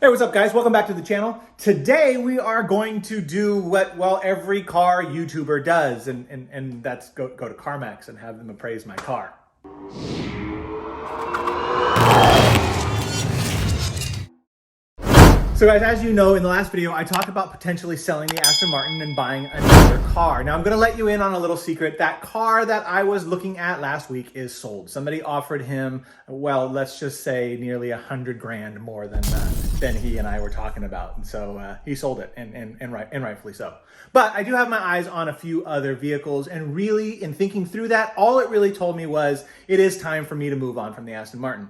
Hey, what's up guys? Welcome back to the channel. Today we are going to do what, well, every car YouTuber does, and that's go to Carmax and have them appraise my car. So guys, as you know, in the last video, I talked about potentially selling the Aston Martin and buying another car. Now I'm gonna let you in on a little secret. That car that I was looking at last week is sold. Somebody offered him, well, let's just say nearly 100 grand more than he and I were talking about. And so he sold it, and rightfully so. But I do have my eyes on a few other vehicles, and really in thinking through that, all it really told me was it is time for me to move on from the Aston Martin.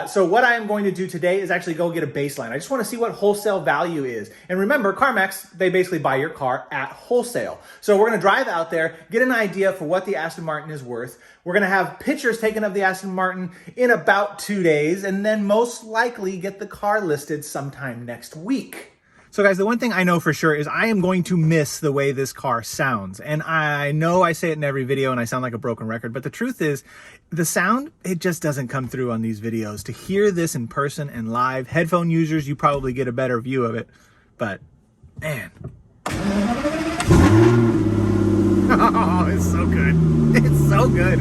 So what I am going to do today is actually go get a baseline. I just wanna see what wholesale value is. And remember, Carmax, they basically buy your car at wholesale. So we're gonna drive out there, get an idea for what the Aston Martin is worth. We're gonna have pictures taken of the Aston Martin in about 2 days, and then most likely get the car listed sometime next week. So guys, the one thing I know for sure is I am going to miss the way this car sounds. And I know I say it in every video and I sound like a broken record, but the truth is the sound, it just doesn't come through on these videos. To hear this in person and live, headphone users, you probably get a better view of it, but man. Oh, it's so good. It's so good.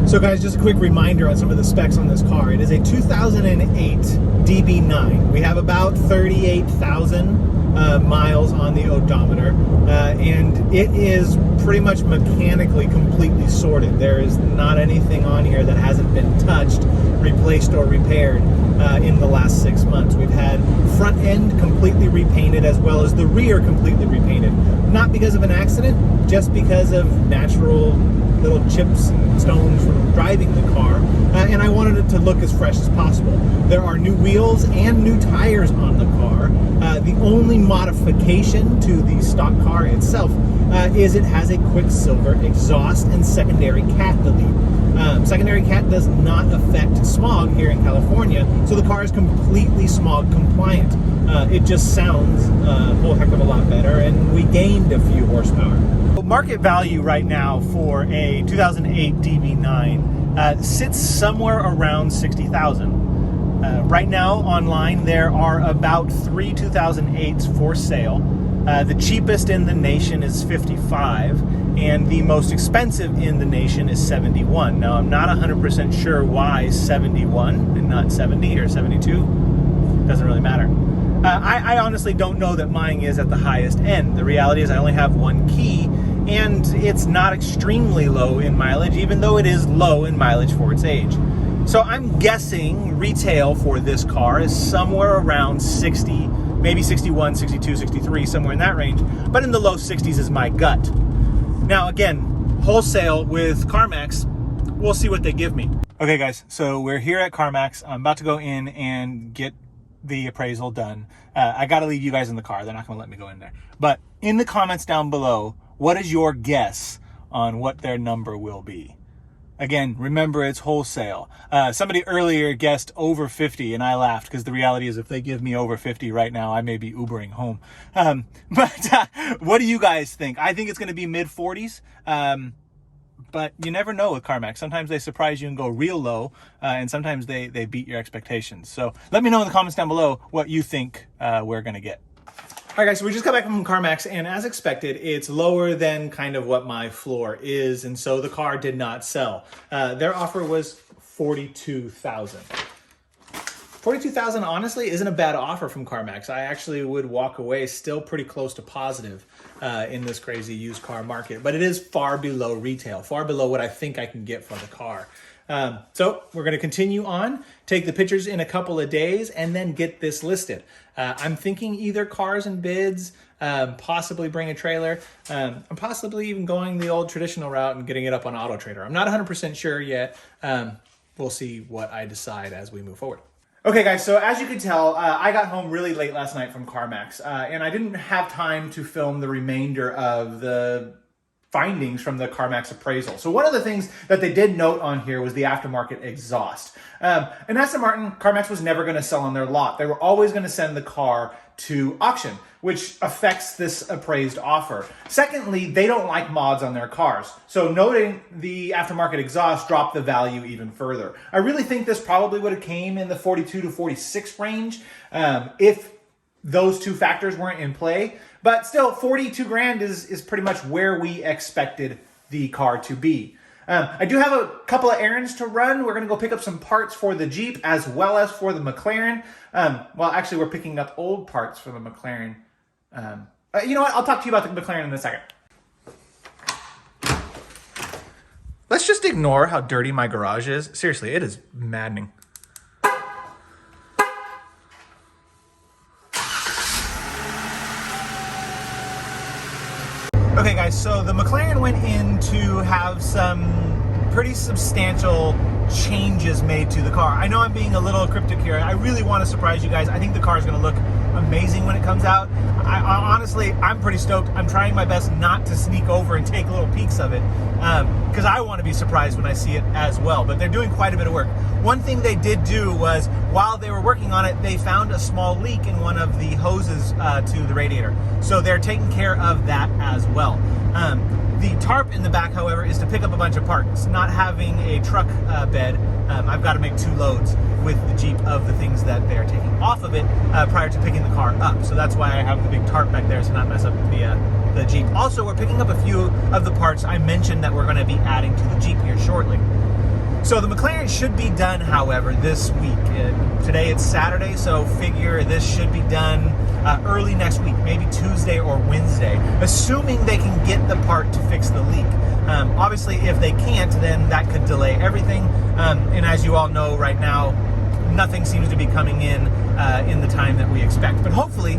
So guys, just a quick reminder on some of the specs on this car. It is a 2008 DB9. We have about 38,000 miles on the odometer, and it is pretty much mechanically completely sorted. There is not anything on here that hasn't been touched, replaced, or repaired in the last 6 months. We've had front end completely repainted as well as the rear completely repainted. Not because of an accident, just because of natural little chips and stones from driving the car, and I wanted it to look as fresh as possible. There are new wheels and new tires on the car. The only modification to the stock car itself is it has a Quicksilver exhaust and secondary cat delete. Secondary cat does not affect smog here in California, so the car is completely smog compliant. It just sounds a whole heck of a lot better, and we gained a few horsepower. Market value right now for a 2008 DB9 sits somewhere around 60,000. Right now online there are about 3 2008s for sale. The cheapest in the nation is 55, and the most expensive in the nation is 71. Now I'm not 100% sure why 71 and not 70 or 72. Doesn't really matter. I honestly don't know that mine is at the highest end. The reality is I only have one key, and it's not extremely low in mileage, even though it is low in mileage for its age. So I'm guessing retail for this car is somewhere around 60, maybe 61, 62, 63, somewhere in that range, but in the low 60s is my gut. Now again, wholesale with Carmax, we'll see what they give me. Okay guys, so we're here at Carmax. I'm about to go in and get the appraisal done. I gotta leave you guys in the car. They're not gonna let me go in there. But in the comments down below, what is your guess on what their number will be? Again, remember it's wholesale. Somebody earlier guessed over 50 and I laughed because the reality is if they give me over 50 right now, I may be Ubering home. But what do you guys think? I think it's gonna be mid 40s. But you never know with Carmax. Sometimes they surprise you and go real low, and sometimes they beat your expectations. So let me know in the comments down below what you think we're gonna get. All right guys, so we just got back from Carmax, and as expected, it's lower than kind of what my floor is, and so the car did not sell. Their offer was $42,000. $42,000 honestly isn't a bad offer from Carmax. I actually would walk away still pretty close to positive in this crazy used car market, but it is far below retail, far below what I think I can get for the car. So we're going to continue on, take the pictures in a couple of days, and then get this listed. I'm thinking either cars and bids, possibly bring a trailer. I'm possibly even going the old traditional route and getting it up on Auto Trader. I'm not 100% sure yet. We'll see what I decide as we move forward. Okay guys, so as you can tell, I got home really late last night from Carmax, and I didn't have time to film the remainder of the findings from the Carmax appraisal. So one of the things that they did note on here was the aftermarket exhaust. And Aston Martin, Carmax was never going to sell on their lot. They were always going to send the car to auction, which affects this appraised offer. Secondly, they don't like mods on their cars. So noting the aftermarket exhaust dropped the value even further. I really think this probably would have came in the 42 to 46 range if those two factors weren't in play. But still, 42 grand is pretty much where we expected the car to be. I do have a couple of errands to run. We're going to go pick up some parts for the Jeep as well as for the McLaren. Well, actually, we're picking up old parts for the McLaren. You know what? I'll talk to you about the McLaren in a second. Let's just ignore how dirty my garage is. Seriously, it is maddening. Okay guys, so the McLaren went in to have some pretty substantial changes made to the car. I know I'm being a little cryptic here. I really want to surprise you guys. I think the car is going to look amazing when it comes out. Honestly, I'm pretty stoked. I'm trying my best not to sneak over and take little peeks of it because I want to be surprised when I see it as well. But they're doing quite a bit of work. One thing they did do was, while they were working on it, they found a small leak in one of the hoses to the radiator. So they're taking care of that as well. The tarp in the back, however, is to pick up a bunch of parts. Not having a truck bed, I've got to make 2 loads with the Jeep of the things that they're taking off of it prior to picking the car up. So that's why I have the big tarp back there to not mess up the Jeep. Also, we're picking up a few of the parts I mentioned that we're going to be adding to the Jeep here shortly. So the McLaren should be done, however, this week. Today it's Saturday, so figure this should be done early next week, maybe Tuesday or Wednesday, assuming they can get the part to fix the leak. Obviously, if they can't, then that could delay everything. And as you all know right now, nothing seems to be coming in the time that we expect. But hopefully,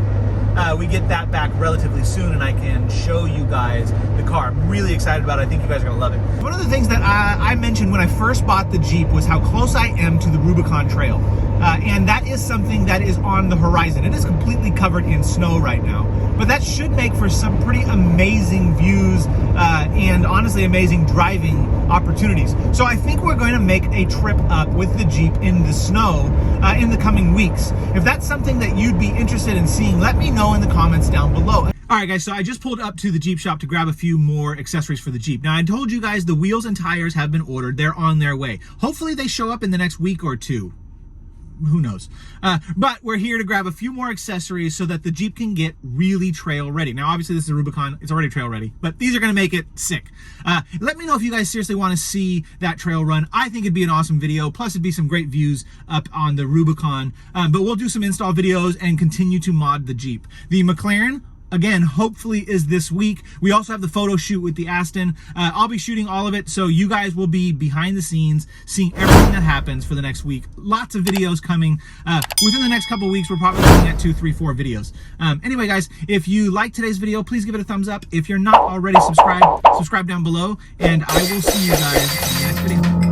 we get that back relatively soon and I can show you guys the car. I'm really excited about it. I think you guys are going to love it. One of the things that I mentioned when I first bought the Jeep was how close I am to the Rubicon Trail. And that is something that is on the horizon. It is completely covered in snow right now. But that should make for some pretty amazing views and honestly amazing driving opportunities. So I think we're going to make a trip up with the Jeep in the snow in the coming weeks. If that's something that you'd be interested in seeing, let me know in the comments down below. All right, guys, so I just pulled up to the Jeep shop to grab a few more accessories for the Jeep. Now, I told you guys the wheels and tires have been ordered. They're on their way. Hopefully, they show up in the next week or two. Who knows? But we're here to grab a few more accessories so that the Jeep can get really trail ready. Now, obviously, this is a Rubicon. It's already trail ready, but these are going to make it sick. Let me know if you guys seriously want to see that trail run. I think it'd be an awesome video. Plus, it'd be some great views up on the Rubicon. But we'll do some install videos and continue to mod the Jeep. The McLaren, again, hopefully is this week. We also have the photo shoot with the Aston. I'll be shooting all of it, so you guys will be behind the scenes, seeing everything that happens for the next week. Lots of videos coming. Within the next couple of weeks, we're probably looking at 2, 3, 4 videos. Anyway, guys, if you like today's video, please give it a thumbs up. If you're not already subscribed, subscribe down below, and I will see you guys in the next video.